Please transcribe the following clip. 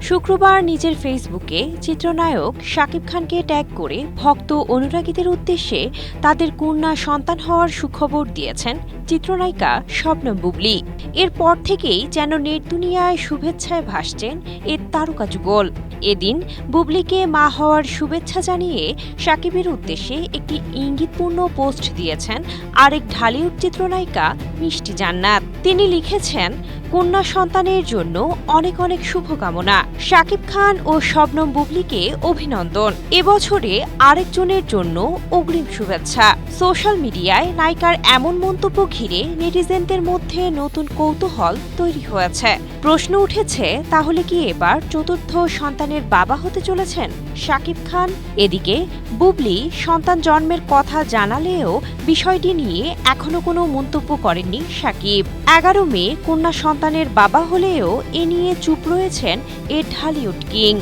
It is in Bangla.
শুক্রবার নিজের ফেসবুকে চিত্রনায়ক শাকিব খানকে ট্যাগ করে ভক্ত অনুরাগীদের উদ্দেশ্যে তাদের কন্যা সন্তান হওয়ার সুখবর দিয়েছেন চিত্রনায়িকা শবনম বুবলী। এরপর থেকেই যেন নেট দুনিয়ায় শুভেচ্ছায় ভাসছেন এ তারকা যুগল। এদিন বুবলীকে মা হওয়ার শুভেচ্ছা জানিয়ে শাকিবের উদ্দেশ্যে একটি ইঙ্গিতপূর্ণ পোস্ট দিয়েছেন আরেক ঢালিউড চিত্রনায়িকা মিষ্টি জান্নাত। তিনি লিখেছেন, কন্যা সন্তানের জন্য অনেক অনেক শুভকামনা। শাকিব খান ও শবনম বুবলীকে অভিনন্দন। এবছরে আরেকজনের জন্য অগ্রিম শুভেচ্ছা। সোশ্যাল মিডিয়ায় নায়িকার এমন মন্তব্য ঘিরে নেটিজেনদের মধ্যে নতুন কৌতূহল তৈরি হয়েছে। প্রশ্ন উঠেছে, তাহলে কি এবার চতুর্থ সন্তানের বাবা হতে চলেছেন শাকিব খান? এদিকে বুবলী সন্তান জন্মের কথা জানালেও বিষয়টি নিয়ে এখনো কোনো মন্তব্য করেননি শাকিব। 11 মে কন্যা সন্তানের বাবা হলেও এ নিয়ে চুপ রয়েছেন এ ঢালিউড কিং।